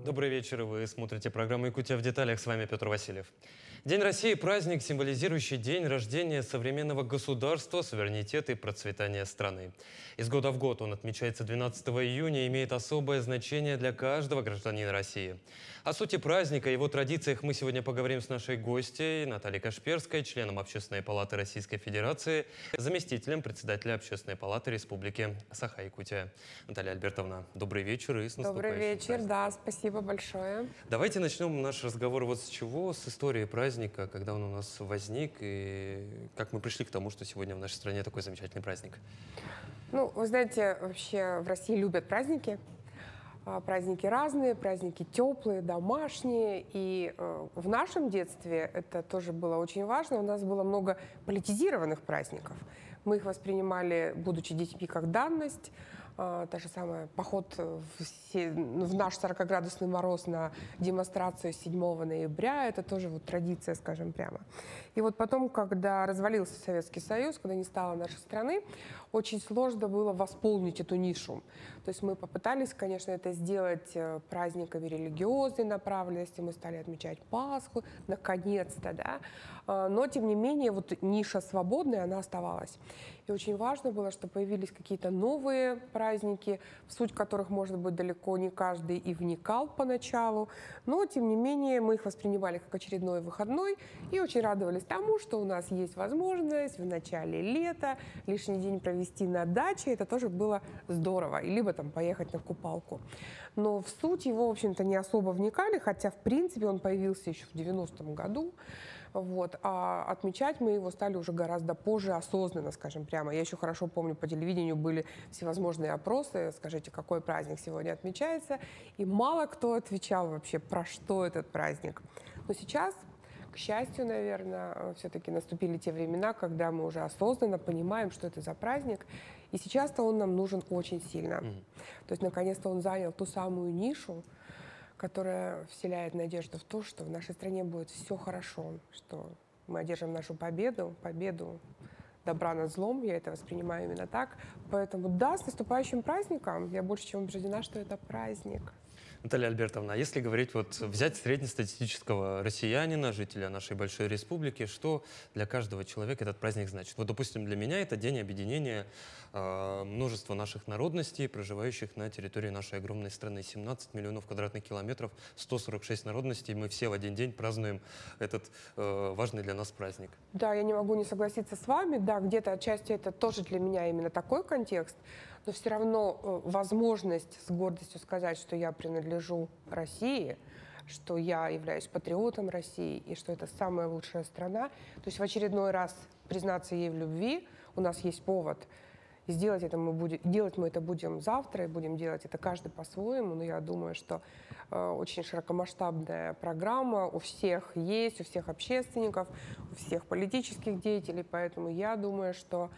Добрый вечер, вы смотрите программу «Якутия в деталях», с вами Петр Васильев. День России – праздник, символизирующий день рождения современного государства, суверенитета и процветания страны. Из года в год он отмечается 12 июня и имеет особое значение для каждого гражданина России. О сути праздника и его традициях мы сегодня поговорим с нашей гостьей Натальей Кашперской, членом Общественной палаты Российской Федерации, заместителем председателя Общественной палаты Республики Саха-Якутия. Наталья Альбертовна, добрый вечер и с наступающим Добрый вечер, праздником. да, спасибо большое. Давайте начнем наш разговор вот с чего, с истории праздника, когда он у нас возник и как мы пришли к тому, что сегодня в нашей стране такой замечательный праздник. Ну, вы знаете, вообще в России любят праздники. Праздники разные, праздники теплые, домашние. И в нашем детстве это тоже было очень важно. У нас было много политизированных праздников. Мы их воспринимали, будучи детьми, как данность. Та же самая поход в наш 40-градусный мороз на демонстрацию 7 ноября, это тоже вот традиция, скажем прямо. И вот потом, когда развалился Советский Союз, когда не стало нашей страны, очень сложно было восполнить эту нишу. То есть мы попытались, конечно, это сделать праздниками религиозной направленности, мы стали отмечать Пасху, наконец-то, да. Но, тем не менее, вот ниша свободная, она оставалась. И очень важно было, что появились какие-то новые праздники, в суть которых, может быть, далеко не каждый и вникал поначалу, но, тем не менее, мы их воспринимали как очередной выходной и очень радовались тому, что у нас есть возможность в начале лета лишний день провести на даче, это тоже было здорово, и либо там поехать на купалку. Но в суть его, в общем-то, не особо вникали, хотя, в принципе, он появился еще в 90-м году. Вот. А отмечать мы его стали уже гораздо позже, осознанно, скажем прямо. Я еще хорошо помню, по телевидению были всевозможные опросы, скажите, какой праздник сегодня отмечается, и мало кто отвечал вообще, про что этот праздник. Но сейчас, к счастью, наверное, все-таки наступили те времена, когда мы уже осознанно понимаем, что это за праздник, и сейчас-то он нам нужен очень сильно. То есть, наконец-то он занял ту самую нишу, которая вселяет надежду в то, что в нашей стране будет все хорошо, что мы одержим нашу победу, победу добра над злом, я это воспринимаю именно так. Поэтому да, с наступающим праздником, я больше чем убеждена, что это праздник. Наталья Альбертовна, а если говорить, вот взять среднестатистического россиянина, жителя нашей большой республики, что для каждого человека этот праздник значит? Вот, допустим, для меня это день объединения множества наших народностей, проживающих на территории нашей огромной страны. 17 миллионов квадратных километров, 146 народностей. Мы все в один день празднуем этот важный для нас праздник. Да, я не могу не согласиться с вами. Да, где-то отчасти это тоже для меня именно такой контекст. Но все равно возможность с гордостью сказать, что я принадлежу России, что я являюсь патриотом России и что это самая лучшая страна. То есть в очередной раз признаться ей в любви, у нас есть повод. И делать мы это будем завтра, и будем делать это каждый по-своему. Но я думаю, что очень широкомасштабная программа у всех есть, у всех общественников, у всех политических деятелей. Поэтому я думаю, что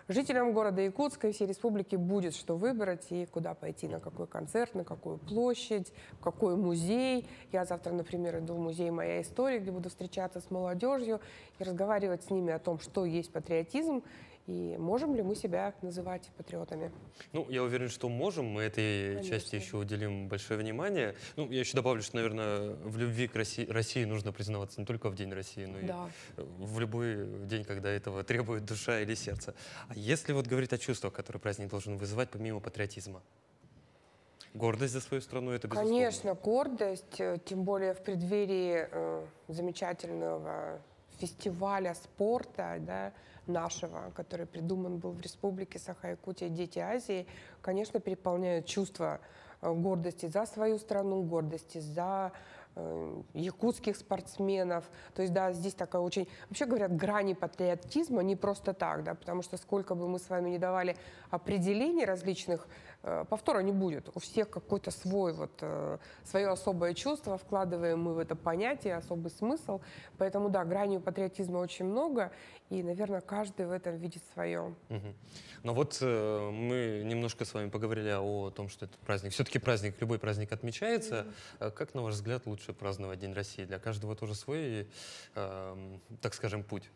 жителям города Якутска и всей республики будет что выбрать и куда пойти, на какой концерт, на какую площадь, в какой музей. Я завтра, например, иду в музей «Моя история», где буду встречаться с молодежью и разговаривать с ними о том, что есть патриотизм и можем ли мы себя называть патриотами. Ну, я уверен, что можем. Мы этой части еще уделим большое внимание. Ну, я еще добавлю, что, наверное, в любви к России нужно признаваться не только в День России, но и в любой день, когда этого требует душа или сердце. А если вот говорить о чувствах, которые праздник должен вызывать, помимо патриотизма? Гордость за свою страну — это безусловно. Конечно, гордость, тем более в преддверии замечательного фестиваля спорта, да, нашего, который придуман был в Республике Саха-Якутия, «Дети Азии», конечно, переполняют чувства гордости за свою страну, гордости за якутских спортсменов. То есть, да, здесь такая очень... Вообще говорят, грани патриотизма не просто так, да, потому что сколько бы мы с вами не давали определений различных, повтора не будет. У всех какой-то свой, свое особое чувство, вкладываем мы в это понятие, особый смысл. Поэтому, да, граней патриотизма очень много, и, наверное, каждый в этом видит свое. Но вот мы немножко с вами поговорили о том, что этот праздник, все-таки праздник, любой праздник отмечается. Как, на ваш взгляд, лучше праздновать День России? Для каждого тоже свой, так скажем, путь.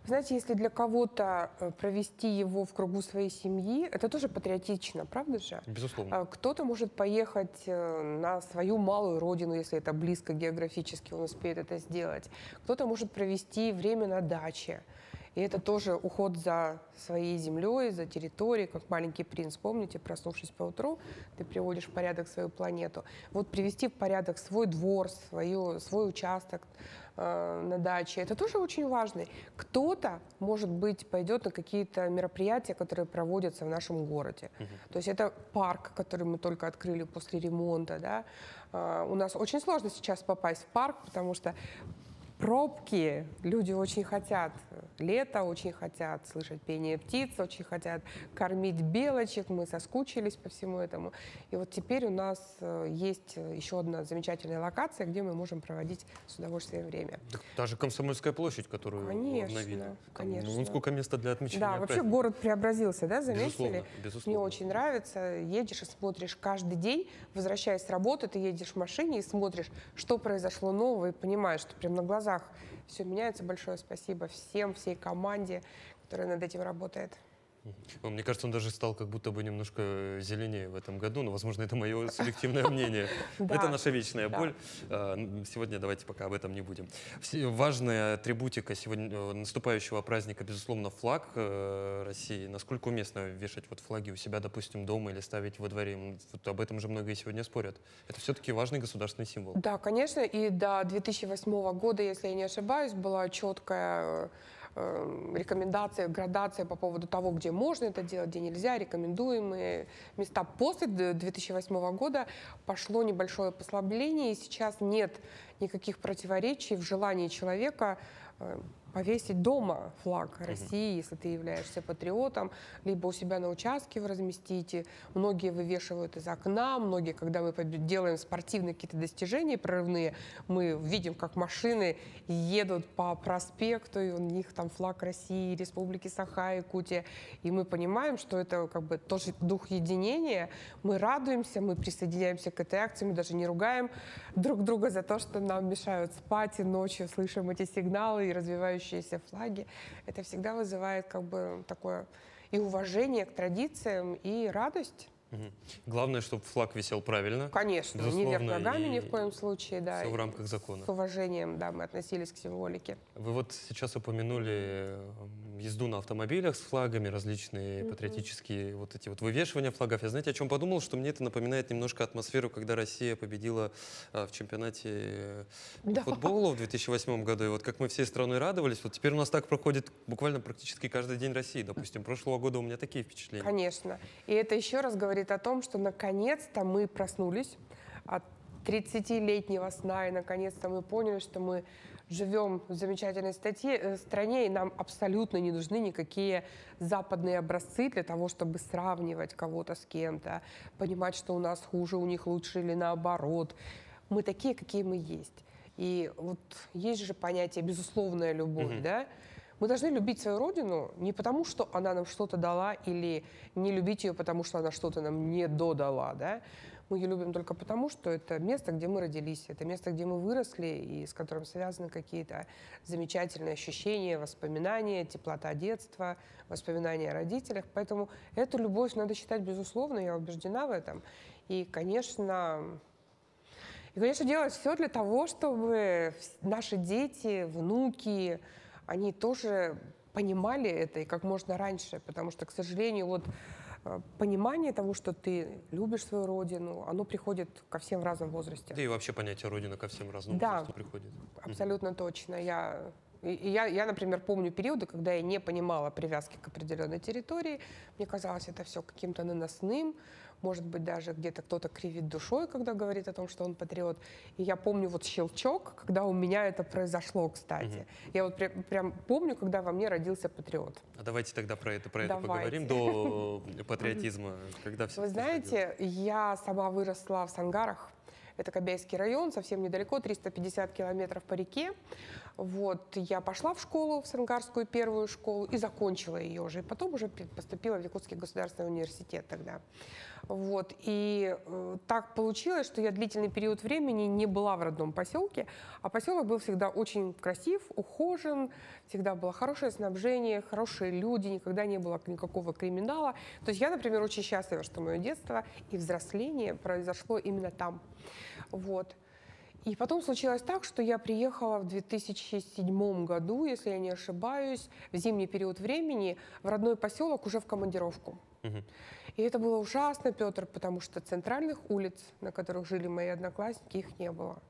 Знаете, если для кого-то провести его в кругу своей семьи, это тоже патриотично, правда же? Безусловно. Кто-то может поехать на свою малую родину, если это близко географически, он успеет это сделать. Кто-то может провести время на даче. И это тоже уход за своей землей, за территорией, как маленький принц. Помните, проснувшись поутру, ты приводишь в порядок свою планету. Вот привести в порядок свой двор, свой участок на даче, это тоже очень важно. Кто-то, может быть, пойдет на какие-то мероприятия, которые проводятся в нашем городе. То есть это парк, который мы только открыли после ремонта. Да? У нас очень сложно сейчас попасть в парк, потому что пробки, люди очень хотят лето, очень хотят слышать пение птиц, очень хотят кормить белочек, мы соскучились по всему этому. И вот теперь у нас есть еще одна замечательная локация, где мы можем проводить с удовольствием время. Та же Комсомольская площадь, которую обновили. Конечно. Ну, сколько места для отмечания. Да, вообще город преобразился, да, заметили? Безусловно, безусловно. Мне очень нравится. Едешь и смотришь каждый день, возвращаясь с работы, ты едешь в машине и смотришь, что произошло нового, и понимаешь, что прям на глазах все меняется. Большое спасибо всей команде, которая над этим работает. Мне кажется, он даже стал как будто бы немножко зеленее в этом году, но, возможно, это мое субъективное мнение. Это наша вечная боль. Сегодня давайте пока об этом не будем. Важная атрибутика сегодня наступающего праздника, безусловно, флаг России. Насколько уместно вешать вот флаги у себя, допустим, дома или ставить во дворе? Вот об этом же многие сегодня спорят. Это все-таки важный государственный символ. Да, конечно. И до 2008 года, если я не ошибаюсь, была четкая рекомендация, градация по поводу того, где можно это делать, где нельзя, рекомендуемые места. После 2008 года пошло небольшое послабление, и сейчас нет никаких противоречий в желании человека повесить дома флаг России, если ты являешься патриотом, либо у себя на участке вы разместите. Многие вывешивают из окна, многие, когда мы делаем спортивные какие-то достижения прорывные, мы видим, как машины едут по проспекту, и у них там флаг России, Республики Саха-Якутия, и мы понимаем, что это как бы тоже дух единения. Мы радуемся, мы присоединяемся к этой акции, мы даже не ругаем друг друга за то, что нам мешают спать, и ночью слышим эти сигналы и развивающиеся флаги. Это всегда вызывает как бы такое и уважение к традициям, и радость. Главное, чтобы флаг висел правильно. Конечно, не вверх ногами ни в коем случае. Да, все в рамках закона. С уважением, да, мы относились к символике. Вы вот сейчас упомянули езду на автомобилях с флагами, различные патриотические вот эти вот вывешивания флагов. Я, знаете, о чем подумал? Что мне это напоминает немножко атмосферу, когда Россия победила в чемпионате по футболу в 2008 году. И вот как мы всей страной радовались, вот теперь у нас так проходит буквально практически каждый день России. Допустим, прошлого года у меня такие впечатления. Конечно. И это еще раз говорит о том, что наконец-то мы проснулись от 30-летнего сна, и наконец-то мы поняли, что мы живем в замечательной стране, и нам абсолютно не нужны никакие западные образцы для того, чтобы сравнивать кого-то с кем-то, понимать, что у нас хуже, у них лучше или наоборот. Мы такие, какие мы есть. И вот есть же понятие «безусловная любовь», да? Мы должны любить свою родину не потому, что она нам что-то дала, или не любить ее, потому что она что-то нам не додала, да? Мы ее любим только потому, что это место, где мы родились, это место, где мы выросли, и с которым связаны какие-то замечательные ощущения, воспоминания, теплота детства, воспоминания о родителях. Поэтому эту любовь надо считать безусловно, я убеждена в этом. И, конечно, делать все для того, чтобы наши дети, внуки, они тоже понимали это и как можно раньше, потому что, к сожалению, вот понимание того, что ты любишь свою родину, оно приходит ко всем в разном возрасте. Да и вообще понятие родина ко всем в разном возрасте приходит. Абсолютно точно. Я, например, помню периоды, когда я не понимала привязки к определенной территории. Мне казалось это все каким-то наносным. Может быть, даже где-то кто-то кривит душой, когда говорит о том, что он патриот. И я помню вот щелчок, когда у меня это произошло, кстати. Я вот прям помню, когда во мне родился патриот. А давайте тогда про это поговорим до патриотизма. Когда все Вы знаете, я сама выросла в Сангарах. Это Кобяйский район, совсем недалеко, 350 километров по реке. Вот, я пошла в школу, в Сангарскую первую школу, и закончила ее уже. И потом уже поступила в Якутский государственный университет тогда. Вот, и так получилось, что я длительный период времени не была в родном поселке, а поселок был всегда очень красив, ухожен, всегда было хорошее снабжение, хорошие люди, никогда не было никакого криминала. То есть я, например, очень счастлива, что мое детство и взросление произошло именно там. Вот. И потом случилось так, что я приехала в 2007 году, если я не ошибаюсь, в зимний период времени в родной поселок уже в командировку. И это было ужасно, Петр, потому что центральных улиц, на которых жили мои одноклассники, их не было.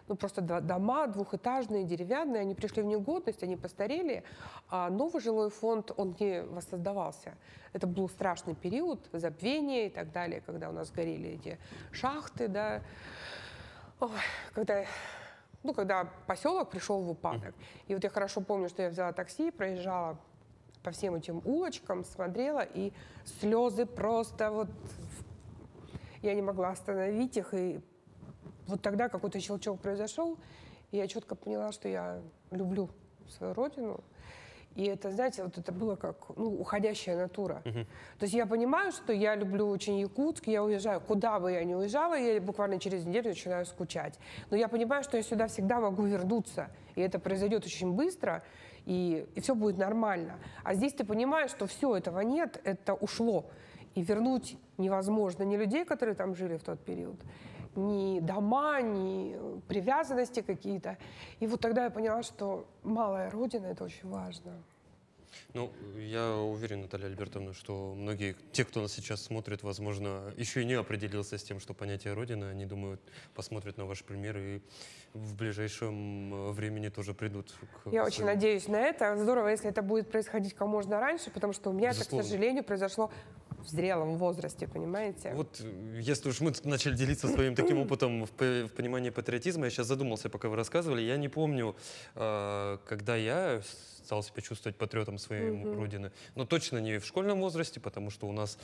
Ну, просто дома двухэтажные, деревянные, они пришли в негодность, они постарели, а новый жилой фонд, он не воссоздавался. Это был страшный период забвения и так далее, когда у нас горели эти шахты, да. Ой, когда поселок пришел в упадок. И вот я хорошо помню, что я взяла такси, проезжала по всем этим улочкам, смотрела, и слезы просто вот... Я не могла остановить их, и вот тогда какой-то щелчок произошел, и я четко поняла, что я люблю свою родину. И это, знаете, вот это было как уходящая натура. То есть я понимаю, что я люблю очень Якутск, я уезжаю, куда бы я ни уезжала, я буквально через неделю начинаю скучать. Но я понимаю, что я сюда всегда могу вернуться, и это произойдет очень быстро, и все будет нормально. А здесь ты понимаешь, что все, этого нет, это ушло. И вернуть невозможно ни людей, которые там жили в тот период, ни дома, ни привязанности какие-то. И вот тогда я поняла, что малая родина — это очень важно. Ну, я уверен, Наталья Альбертовна, что многие, те, кто нас сейчас смотрит, возможно, еще и не определился с тем, что понятие Родина. Они думают, посмотрят на ваш пример и в ближайшем времени тоже придут к... Я очень надеюсь на это. Здорово, если это будет происходить как можно раньше, потому что у меня это, к сожалению, произошло в зрелом возрасте, понимаете? Вот если уж мы начали делиться своим таким опытом в понимании патриотизма, я сейчас задумался, пока вы рассказывали, я не помню, когда я стал себя чувствовать патриотом своей родины, но точно не в школьном возрасте, потому что у нас,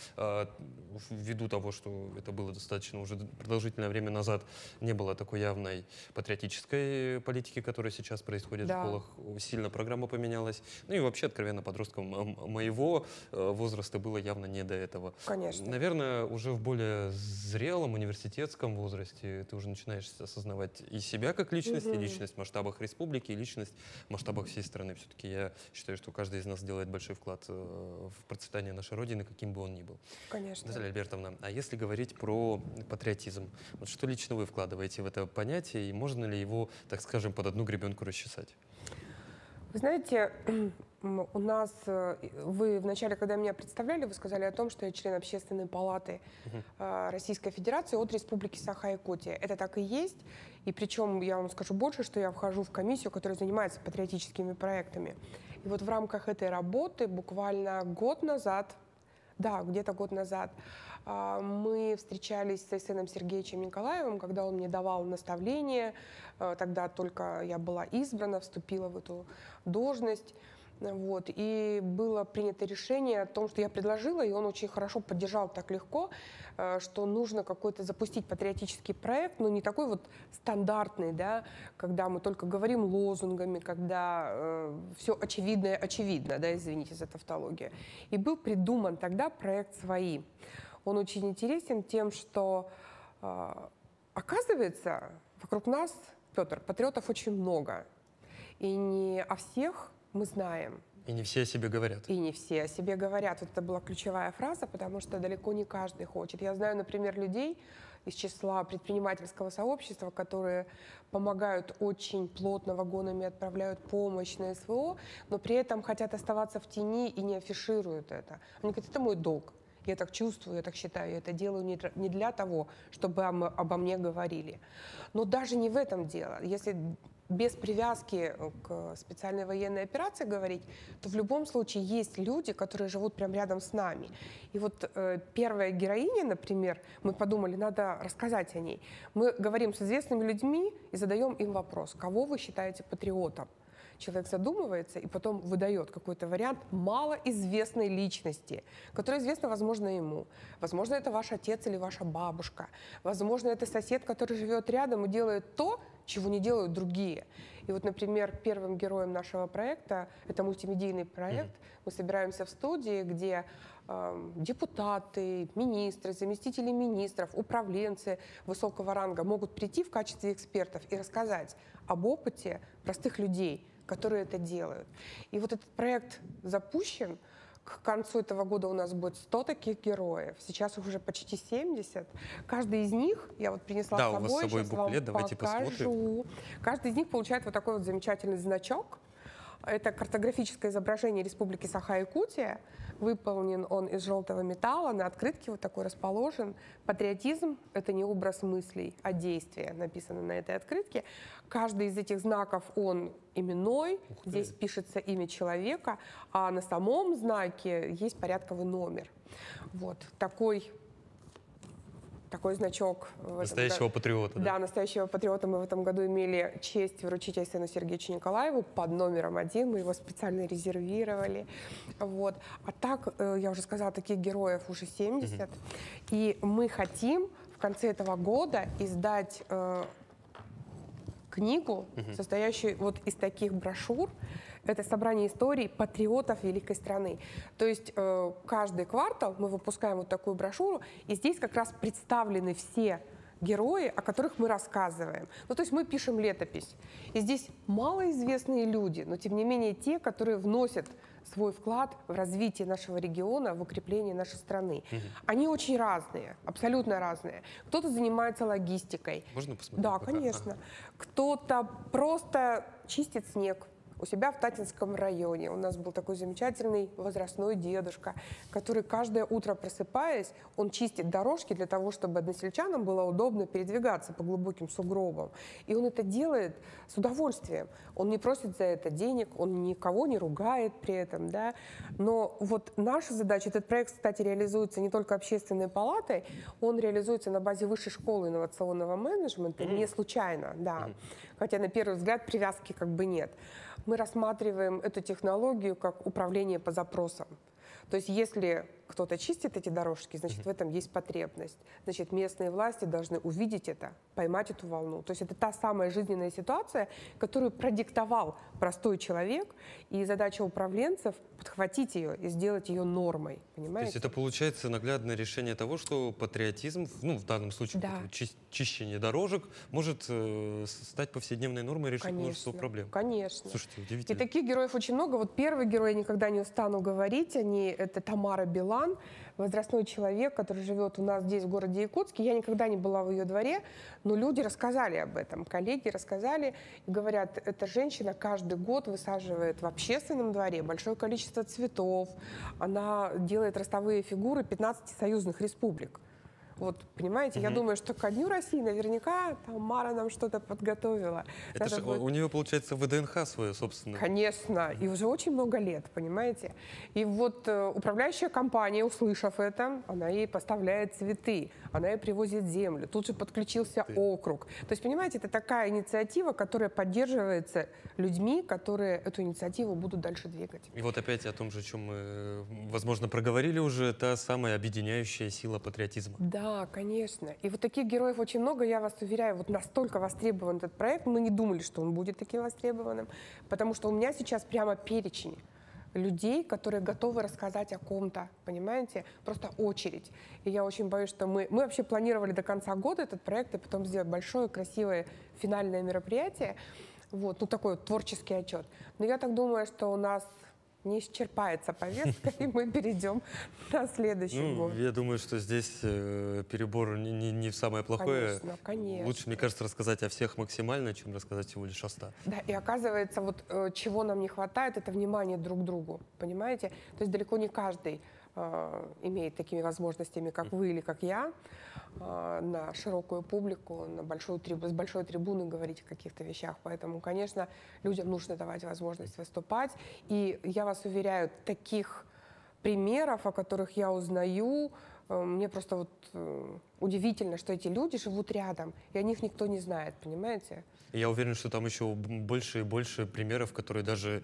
ввиду того, что это было достаточно уже продолжительное время назад, не было такой явной патриотической политики, которая сейчас происходит в школах, сильно программа поменялась, ну и вообще, откровенно, подросткам моего возраста было явно не до этого. Конечно. Наверное, уже в более зрелом университетском возрасте ты уже начинаешь осознавать и себя как личность, и личность в масштабах республики, и личность в масштабах всей страны. Все-таки я считаю, что каждый из нас делает большой вклад в процветание нашей Родины, каким бы он ни был. Конечно. Наталья Альбертовна, а если говорить про патриотизм, вот что лично вы вкладываете в это понятие, и можно ли его, так скажем, под одну гребенку расчесать? Вы знаете, у нас, вы вначале, когда меня представляли, вы сказали о том, что я член Общественной палаты Российской Федерации от Республики Саха-Якутия. Это так и есть. И причем я вам скажу больше, что я вхожу в комиссию, которая занимается патриотическими проектами. И вот в рамках этой работы буквально год назад, где-то год назад, мы встречались с Айсеном Сергеевичем Николаевым, когда он мне давал наставления. Тогда только я была избрана, вступила в эту должность. Вот. И было принято решение о том, что я предложила, и он очень хорошо поддержал так легко, что нужно какой-то запустить патриотический проект, но не такой вот стандартный, да, когда мы только говорим лозунгами, когда все очевидное очевидно, да, извините за тавтологию. И был придуман тогда проект «Свои». Он очень интересен тем, что, оказывается, вокруг нас, Петр, патриотов очень много. И не о всех мы знаем. И не все о себе говорят. И не все о себе говорят. Вот это была ключевая фраза, потому что далеко не каждый хочет. Я знаю, например, людей из числа предпринимательского сообщества, которые помогают очень плотно вагонами, отправляют помощь на СВО, но при этом хотят оставаться в тени и не афишируют это. Они говорят, это мой долг. Я так чувствую, я так считаю, я это делаю не для того, чтобы обо мне говорили. Но даже не в этом дело. Если без привязки к специальной военной операции говорить, то в любом случае есть люди, которые живут прямо рядом с нами. И вот первая героиня, например, мы подумали, надо рассказать о ней. Мы говорим с известными людьми и задаем им вопрос, кого вы считаете патриотом? человек задумывается и потом выдает какой-то вариант малоизвестной личности, которая известна, возможно, ему. Возможно, это ваш отец или ваша бабушка. Возможно, это сосед, который живет рядом и делает то, чего не делают другие. И вот, например, первым героем нашего проекта, это мультимедийный проект, мы собираемся в студии, где депутаты, министры, заместители министров, управленцы высокого ранга могут прийти в качестве экспертов и рассказать об опыте простых людей, которые это делают. И вот этот проект запущен. К концу этого года у нас будет 100 таких героев. Сейчас их уже почти 70. Каждый из них, я вот принесла Да, с собой, у вас с собой сейчас буклет, вам давайте покажу. посмотрим. Каждый из них получает вот такой вот замечательный значок. Это картографическое изображение Республики Саха-Якутия. Выполнен он из желтого металла, на открытке вот такой расположен. Патриотизм — это не образ мыслей, а действие, написано на этой открытке. Каждый из этих знаков, он именной, здесь пишется имя человека, а на самом знаке есть порядковый номер. Вот такой значок. Настоящего патриота. Да, настоящего патриота мы в этом году имели честь вручить Айсену Сергеевичу Николаеву под номером 1. Мы его специально резервировали. Вот. А так, я уже сказала, таких героев уже 70. И мы хотим в конце этого года издать книгу, состоящую вот из таких брошюр. Это собрание историй патриотов великой страны. То есть каждый квартал мы выпускаем вот такую брошюру, и здесь как раз представлены все герои, о которых мы рассказываем. Ну, то есть мы пишем летопись. И здесь малоизвестные люди, но тем не менее те, которые вносят свой вклад в развитие нашего региона, в укрепление нашей страны. Они очень разные, абсолютно разные. Кто-то занимается логистикой. Можно посмотреть? Да, конечно. Кто-то просто чистит снег у себя в Татинском районе. У нас был такой замечательный возрастной дедушка, который каждое утро, просыпаясь, он чистит дорожки для того, чтобы односельчанам было удобно передвигаться по глубоким сугробам. И он это делает с удовольствием. Он не просит за это денег, он никого не ругает при этом. Да? Но вот наша задача, этот проект, кстати, реализуется не только общественной палатой, он реализуется на базе Высшей школы инновационного менеджмента, не случайно, да. Хотя на первый взгляд привязки как бы нет. Мы рассматриваем эту технологию как управление по запросам. То есть если кто-то чистит эти дорожки, значит, в этом есть потребность. Значит, местные власти должны увидеть это, поймать эту волну. То есть это та самая жизненная ситуация, которую продиктовал простой человек, и задача управленцев — подхватить ее и сделать ее нормой. Понимаете? То есть это получается наглядное решение того, что патриотизм, ну, в данном случае чищение дорожек, может стать повседневной нормой и решить множество проблем. Конечно. Слушайте, удивительно. И таких героев очень много. Вот первый герой, я никогда не устану говорить, это Тамара Билан, возрастной человек, который живет у нас здесь, в городе Якутске. Я никогда не была в ее дворе, но люди рассказали об этом, коллеги рассказали и говорят, эта женщина каждый год высаживает в общественном дворе большое количество цветов, она делает ростовые фигуры 15 союзных республик. Вот, понимаете, я думаю, что ко Дню России наверняка Тамара нам что-то подготовила. Это же, у нее, получается, ВДНХ свое собственное. Конечно, и уже очень много лет, понимаете. И вот управляющая компания, услышав это, она ей поставляет цветы, она ей привозит землю, тут же подключился округ. То есть, понимаете, это такая инициатива, которая поддерживается людьми, которые эту инициативу будут дальше двигать. И вот опять о том же, о чем мы, возможно, проговорили уже, та самая объединяющая сила патриотизма. Да, конечно. И вот таких героев очень много, я вас уверяю, вот настолько востребован этот проект, мы не думали, что он будет таким востребованным, потому что у меня сейчас прямо перечень людей, которые готовы рассказать о ком-то, понимаете? Просто очередь. И я очень боюсь, что мы вообще планировали до конца года этот проект и потом сделать большое, красивое финальное мероприятие, вот, ну такой вот творческий отчет. Но я так думаю, что у нас не исчерпается повестка, и мы перейдем на следующий год. Я думаю, что здесь перебор не в самое плохое. Конечно, конечно. Лучше, мне кажется, рассказать о всех максимально, чем рассказать всего лишь о 100. Да, и оказывается, вот чего нам не хватает, это внимание друг к другу, понимаете? То есть далеко не каждый имеет такими возможностями, как вы или как я, на широкую публику, с большой трибуны говорить о каких-то вещах. Поэтому, конечно, людям нужно давать возможность выступать. И я вас уверяю, таких примеров, о которых я узнаю, Мне просто вот удивительно, что эти люди живут рядом, и о них никто не знает, понимаете? Я уверен, что там еще больше и больше примеров, которые даже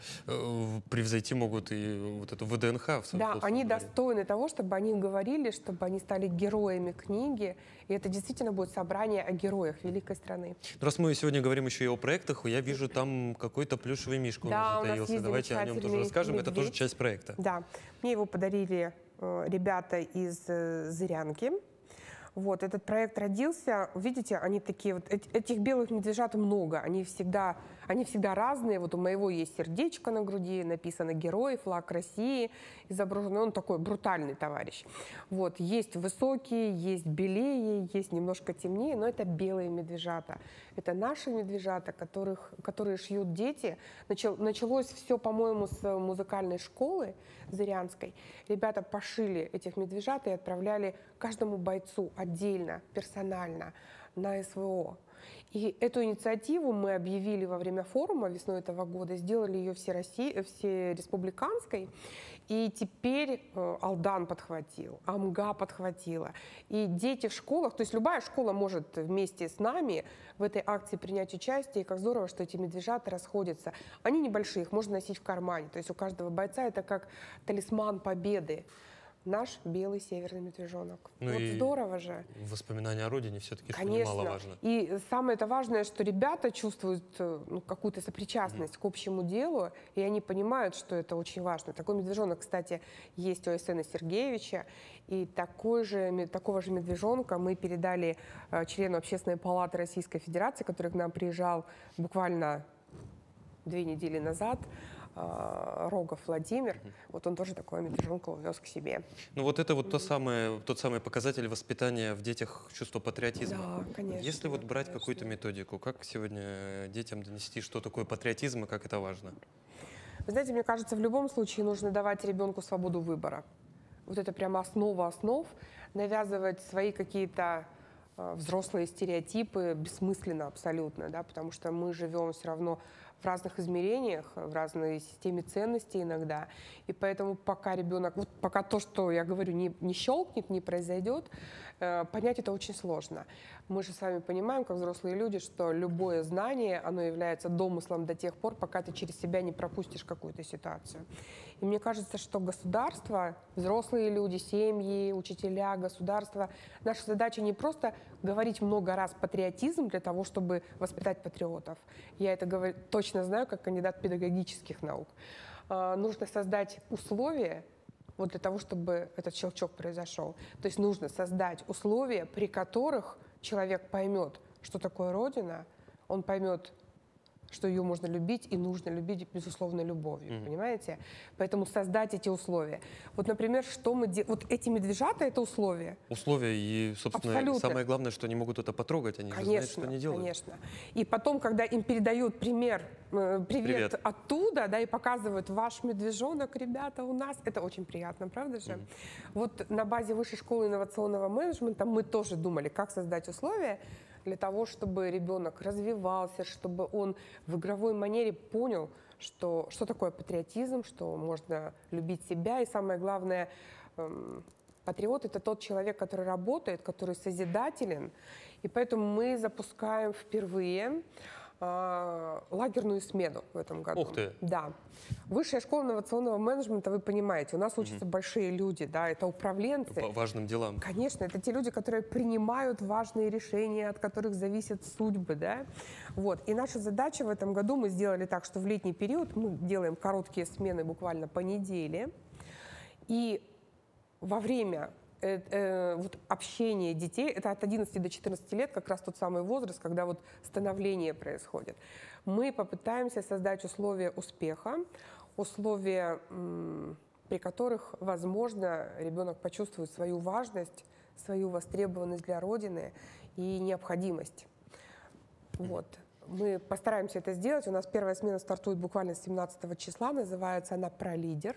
превзойти могут и вот эту ВДНХ. Да, они достойны того, чтобы о них говорили, чтобы они стали героями книги. И это действительно будет собрание о героях великой страны. Раз мы сегодня говорим еще и о проектах, я вижу там какой-то плюшевый мишка Да, у нас затаился. Давайте о нем тоже расскажем. медведь. Это тоже часть проекта. Да, мне его подарили ребята из Зырянки. Вот, этот проект родился, видите, они такие вот, этих белых медвежат много, они всегда разные. Вот у моего есть сердечко на груди, написано «Герой», флаг России изображен, он такой брутальный товарищ. Вот, есть высокие, есть белее, есть немножко темнее, но это белые медвежата. Это наши медвежата, которые шьют дети. Началось все, по-моему, с музыкальной школы Зырянской. Ребята пошили этих медвежат и отправляли каждому бойцу отдельно, персонально на СВО. И эту инициативу мы объявили во время форума весной этого года, сделали ее всереспубликанской. И теперь Алдан подхватил, АМГА подхватила. И дети в школах, то есть любая школа может вместе с нами в этой акции принять участие. И как здорово, что эти медвежата расходятся. Они небольшие, их можно носить в кармане. То есть у каждого бойца это как талисман победы. Наш белый северный медвежонок. Ну вот здорово же. Воспоминания о родине все-таки Конечно. немаловажно. И самое это важное, что ребята чувствуют какую-то сопричастность к общему делу, и они понимают, что это очень важно. Такой медвежонок, кстати, есть у Арсена Сергеевича, и такого же медвежонка мы передали члену Общественной палаты Российской Федерации, который к нам приезжал буквально 2 недели назад. Рогов Владимир, вот он тоже такой медвежонка увез к себе. Ну вот это вот тот самый показатель воспитания в детях чувства патриотизма. Да, конечно. Если вот брать какую-то методику, как сегодня детям донести, что такое патриотизм и как это важно? Вы знаете, мне кажется, в любом случае нужно давать ребенку свободу выбора. Вот это прямо основа основ. Навязывать свои какие-то взрослые стереотипы бессмысленно абсолютно, да, потому что мы живем все равно в разных измерениях, в разной системе ценностей иногда. И поэтому пока ребенок, вот пока то, что я говорю, не щелкнет, не произойдет, понять это очень сложно. Мы же с вами понимаем, как взрослые люди, что любое знание, оно является домыслом до тех пор, пока ты через себя не пропустишь какую-то ситуацию. И мне кажется, что государство, взрослые люди, семьи, учителя, государство, наша задача не просто говорить много раз патриотизм для того, чтобы воспитать патриотов. Я это точно знаю, как кандидат педагогических наук. Нужно создать условия вот для того, чтобы этот щелчок произошел. То есть нужно создать условия, при которых человек поймет, что такое Родина, он поймет, что ее можно любить и нужно любить, безусловно, любовью, понимаете? Поэтому создать эти условия. Вот, например, что мы делаем? Вот эти медвежата — это условия. Условия и, собственно, Абсолютно. Самое главное, что они могут это потрогать, они же знают, что они делают. Конечно. И потом, когда им передают привет оттуда, да, и показывают ваш медвежонок, ребята, у нас, это очень приятно, правда же? Вот на базе Высшей школы инновационного менеджмента мы тоже думали, как создать условия для того, чтобы ребенок развивался, чтобы он в игровой манере понял, что такое патриотизм, что можно любить себя. И самое главное, патриот — это тот человек, который работает, который созидателен. И поэтому мы запускаем впервые лагерную смену в этом году. Ух ты! Да. Высшая школа инновационного менеджмента, вы понимаете, у нас учатся большие люди, да, это управленцы. По важным делам. Конечно, это те люди, которые принимают важные решения, от которых зависят судьбы, да. Вот. И наша задача в этом году, мы сделали так, что в летний период мы делаем короткие смены буквально по неделе. И во время вот общение детей, это от 11 до 14 лет, как раз тот самый возраст, когда вот становление происходит. Мы попытаемся создать условия успеха, условия, при которых, возможно, ребенок почувствует свою важность, свою востребованность для Родины и необходимость. Вот. Мы постараемся это сделать. У нас первая смена стартует буквально с 17 числа, называется она «Про лидер».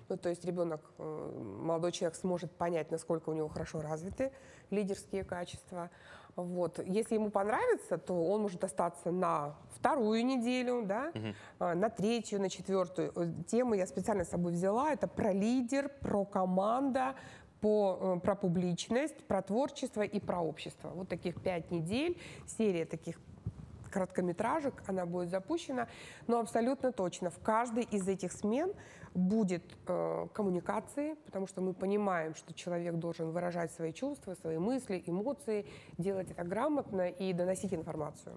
Ну, то есть ребенок, молодой человек сможет понять, насколько у него хорошо развиты лидерские качества. Вот. Если ему понравится, то он может остаться на 2-ю неделю, да, на 3-ю, на 4-ю. Темы я специально с собой взяла. Это про лидер, про команда, про публичность, про творчество и про общество. Вот таких 5 недель, серия таких короткометражек, она будет запущена, но абсолютно точно в каждой из этих смен будет коммуникации, потому что мы понимаем, что человек должен выражать свои чувства, свои мысли, эмоции, делать это грамотно и доносить информацию.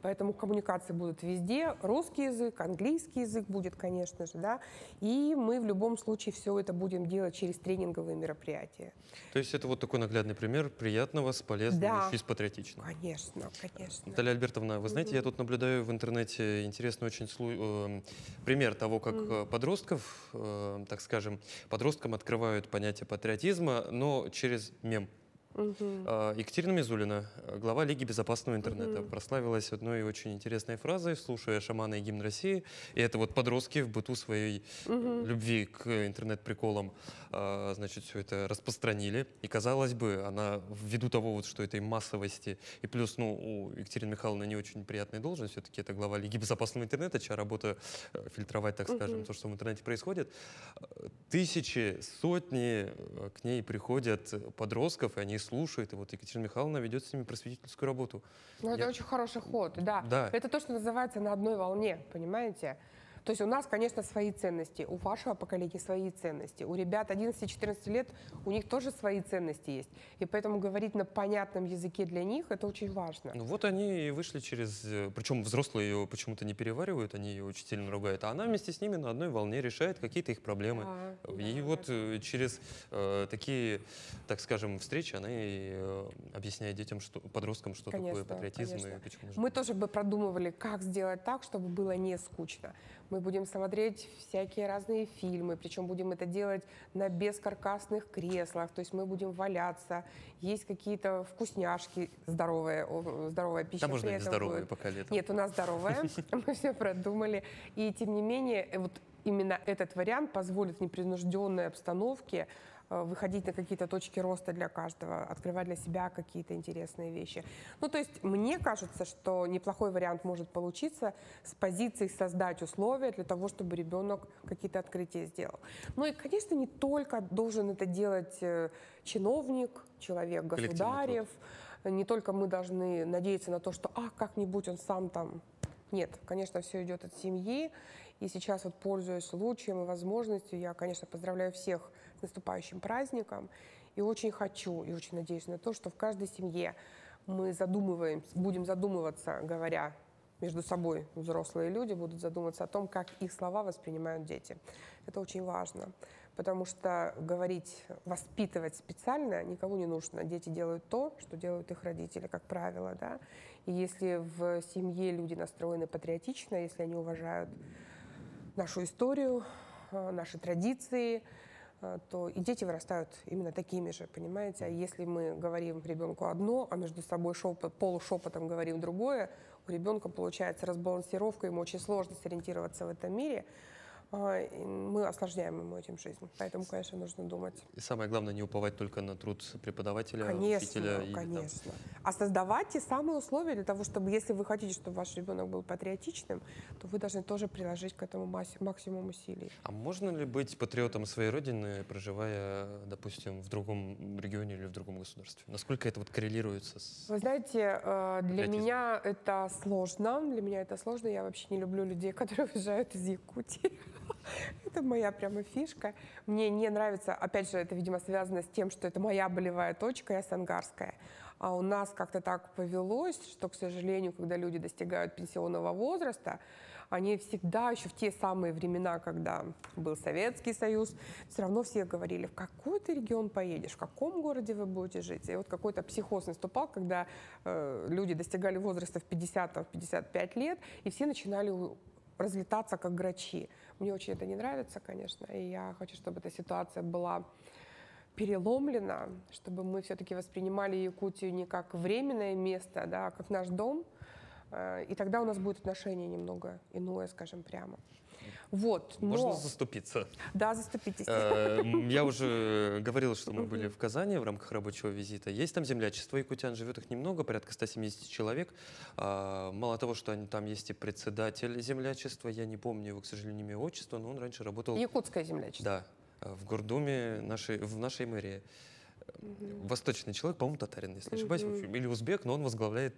Поэтому коммуникации будут везде, русский язык, английский язык будет, конечно же, да, и мы в любом случае все это будем делать через тренинговые мероприятия. То есть это вот такой наглядный пример приятного, с полезным, Да. еще и с патриотичным. Конечно, конечно. Наталья Альбертовна, вы знаете, я тут наблюдаю в интернете интересный очень пример того, как подростков, так скажем, подросткам открывают понятие патриотизма, но через мем. Екатерина Мизулина, глава Лиги безопасного интернета, прославилась одной очень интересной фразой, слушая шамана и гимн России. И это вот подростки в быту своей любви к интернет-приколам, значит, все это распространили. И, казалось бы, она, ввиду того, вот, что этой массовости, и плюс, ну, у Екатерины Михайловны не очень приятная должность, все-таки это глава Лиги безопасного интернета, чья работа фильтровать, так скажем, то, что в интернете происходит. Тысячи, сотни к ней приходят подростков, и они слушают, и вот Екатерина Михайловна ведет с ними просветительскую работу. Ну, это очень хороший ход, да. Да. Это то, что называется на одной волне, понимаете? То есть у нас, конечно, свои ценности, у вашего поколения свои ценности, у ребят 11-14 лет у них тоже свои ценности есть. И поэтому говорить на понятном языке для них — это очень важно. Ну вот они и вышли через... Причем взрослые ее почему-то не переваривают, они ее очень сильно ругают, а она вместе с ними на одной волне решает какие-то их проблемы. И вот через такие, так скажем, встречи она и объясняет детям, подросткам, что такое патриотизм и почему же. Мы тоже бы продумывали, как сделать так, чтобы было не скучно. Мы будем смотреть всякие разные фильмы, причем будем это делать на бескаркасных креслах, то есть мы будем валяться, есть какие-то вкусняшки, здоровая пища. Там можно не здоровые, пока летом. Нет, у нас здоровая, мы все продумали. И тем не менее, вот именно этот вариант позволит в непринужденной обстановке выходить на какие-то точки роста для каждого, открывать для себя какие-то интересные вещи. Ну, то есть мне кажется, что неплохой вариант может получиться с позиции создать условия для того, чтобы ребенок какие-то открытия сделал. Ну и, конечно, не только должен это делать чиновник, человек, государев, не только мы должны надеяться на то, что как-нибудь он сам там... Нет, конечно, все идет от семьи. И сейчас, вот, пользуясь случаем и возможностью, я, конечно, поздравляю всех с наступающим праздником. И очень хочу, и очень надеюсь на то, что в каждой семье мы будем задумываться, говоря между собой, взрослые люди будут задумываться о том, как их слова воспринимают дети. Это очень важно, потому что говорить, воспитывать специально никому не нужно. Дети делают то, что делают их родители, как правило, да. И если в семье люди настроены патриотично, если они уважают нашу историю, наши традиции, то и дети вырастают именно такими же, понимаете? А если мы говорим ребенку одно, а между собой полушепотом говорим другое, у ребенка получается разбалансировка, ему очень сложно сориентироваться в этом мире. Мы осложняем ему этим жизнь. Поэтому, конечно, нужно думать. И самое главное, не уповать только на труд преподавателя, конечно, учителя. Конечно. А создавать те самые условия для того, чтобы, если вы хотите, чтобы ваш ребенок был патриотичным, то вы должны тоже приложить к этому максимум усилий. А можно ли быть патриотом своей родины, проживая, допустим, в другом регионе или в другом государстве? Насколько это вот коррелируется с... Вы знаете, для меня это сложно. Я вообще не люблю людей, которые уезжают из Якутии. Это моя прямо фишка. Мне не нравится, опять же, это, видимо, связано с тем, что это моя болевая точка, я сангарская. А у нас как-то так повелось, что, к сожалению, когда люди достигают пенсионного возраста, они всегда, еще в те самые времена, когда был Советский Союз, все равно все говорили, в какой ты регион поедешь, в каком городе вы будете жить. И вот какой-то психоз наступал, когда люди достигали возраста в 50-55 лет, и все начинали разлетаться как грачи. Мне очень это не нравится, конечно, и я хочу, чтобы эта ситуация была переломлена, чтобы мы все-таки воспринимали Якутию не как временное место, да, а как наш дом, и тогда у нас будет отношение немного иное, скажем прямо. Вот, но... Можно заступиться? Да, заступитесь. Я уже говорил, что мы были в Казани в рамках рабочего визита. Есть там землячество якутян, живет их немного, порядка 170 человек. Мало того, что там есть и председатель землячества, я не помню его, к сожалению, имя и отчество, но он раньше работал... Якутское землячество. Да. в Гордуме, в нашей мэрии. Восточный человек, по-моему, татарин, если не ошибаюсь, в общем, или узбек, но он возглавляет,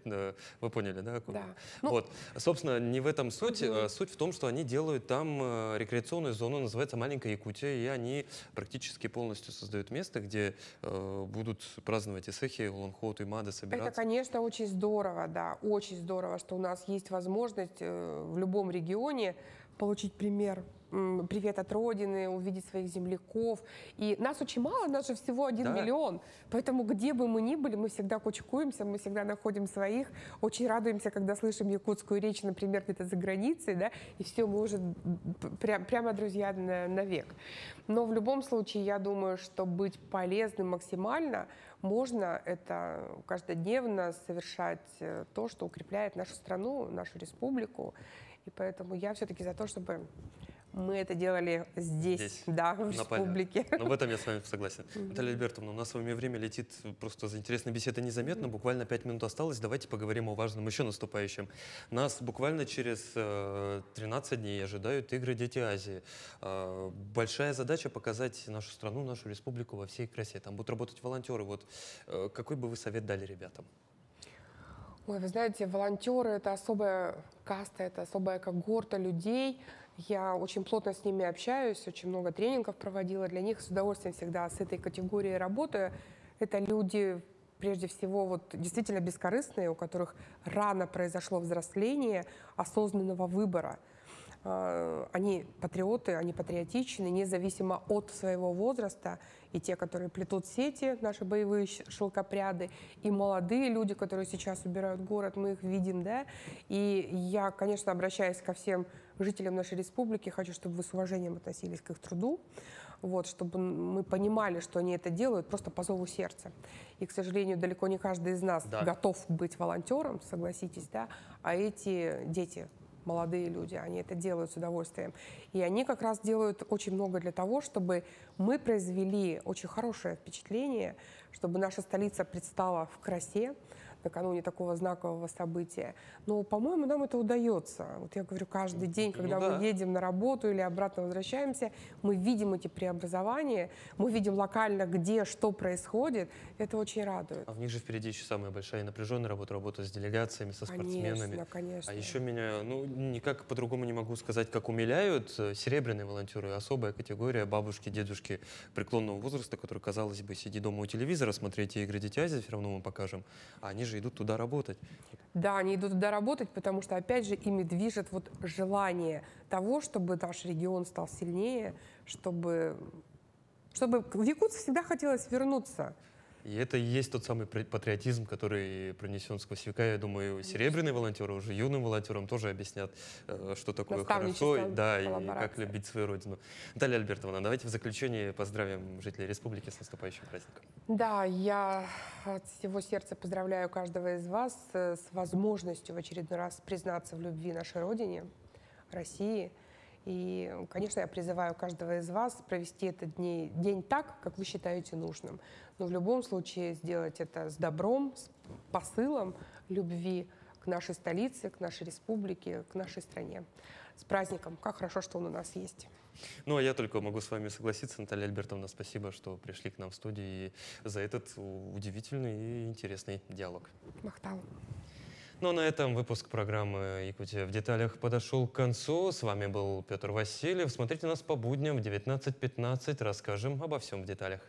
вы поняли, да? Да. Вот. Собственно, не в этом суть. Суть в том, что они делают там рекреационную зону, называется «Маленькая Якутия», и они практически полностью создают место, где будут праздновать исехи, Улан-Хот и Мада, собираться. Это, конечно, очень здорово, да, очень здорово, что у нас есть возможность в любом регионе получить привет от Родины, увидеть своих земляков. И нас очень мало, нас же всего 1 миллион. Поэтому где бы мы ни были, мы всегда кучкуемся, мы всегда находим своих. Очень радуемся, когда слышим якутскую речь, например, где-то за границей, да, и все, мы уже прямо друзья навек. Но в любом случае, я думаю, что быть полезным максимально можно это каждодневно совершать то, что укрепляет нашу страну, нашу республику. И поэтому я все-таки за то, чтобы мы это делали здесь, да, в республике. Ну, в этом я с вами согласен. Наталья Альбертовна, у нас с вами время летит просто за интересной беседой незаметно. Буквально 5 минут осталось. Давайте поговорим о важном еще наступающем. Нас буквально через 13 дней ожидают игры «Дети Азии». Большая задача показать нашу страну, нашу республику во всей красе. Там будут работать волонтеры. Вот какой бы вы совет дали ребятам? Ой, вы знаете, волонтеры — это особая каста, это особая когорта людей. Я очень плотно с ними общаюсь, очень много тренингов проводила для них. С удовольствием всегда с этой категорией работаю. Это люди, прежде всего, вот, действительно бескорыстные, у которых рано произошло взросление осознанного выбора. Они патриоты, они патриотичны, независимо от своего возраста. И те, которые плетут сети, наши боевые шелкопряды, и молодые люди, которые сейчас убирают город, мы их видим, да. И я, конечно, обращаюсь ко всем жителям нашей республики, хочу, чтобы вы с уважением относились к их труду, вот, чтобы мы понимали, что они это делают просто по зову сердца. И, к сожалению, далеко не каждый из нас готов быть волонтером, согласитесь, да, а эти дети, молодые люди, они это делают с удовольствием. И они как раз делают очень много для того, чтобы мы произвели очень хорошее впечатление, чтобы наша столица предстала в красе накануне такого знакового события. Но, по-моему, нам это удается. Вот я говорю, каждый день, когда мы едем на работу или обратно возвращаемся, мы видим эти преобразования, мы видим локально, где что происходит. Это очень радует. А в них же впереди еще самая большая и напряженная работа с делегациями, со спортсменами. Конечно. А еще меня, ну, никак по-другому не могу сказать, как умиляют серебряные волонтеры, особая категория бабушки, дедушки преклонного возраста, которые, казалось бы, сиди дома у телевизора, смотрите игры «Дети Азии», все равно мы покажем, а они же идут туда работать. Да, они идут туда работать, потому что, опять же, ими движет вот желание того, чтобы наш регион стал сильнее, чтобы в Якутск всегда хотелось вернуться. И это и есть тот самый патриотизм, который пронесен сквозь века. Я думаю, серебряные волонтеры уже юным волонтерам тоже объяснят, что такое хорошо, да, и как любить свою родину. Наталья Альбертовна, давайте в заключение поздравим жителей республики с наступающим праздником. Да, я от всего сердца поздравляю каждого из вас с возможностью в очередной раз признаться в любви нашей родине, России. И, конечно, я призываю каждого из вас провести этот день так, как вы считаете нужным. Но в любом случае сделать это с добром, с посылом любви к нашей столице, к нашей республике, к нашей стране. С праздником! Как хорошо, что он у нас есть. Ну, а я только могу с вами согласиться, Наталья Альбертовна, спасибо, что пришли к нам в студию и за этот удивительный и интересный диалог. Махтал. Ну а на этом выпуск программы «Якутия в деталях» подошел к концу. С вами был Петр Васильев. Смотрите нас по будням в 19:15. Расскажем обо всем в деталях.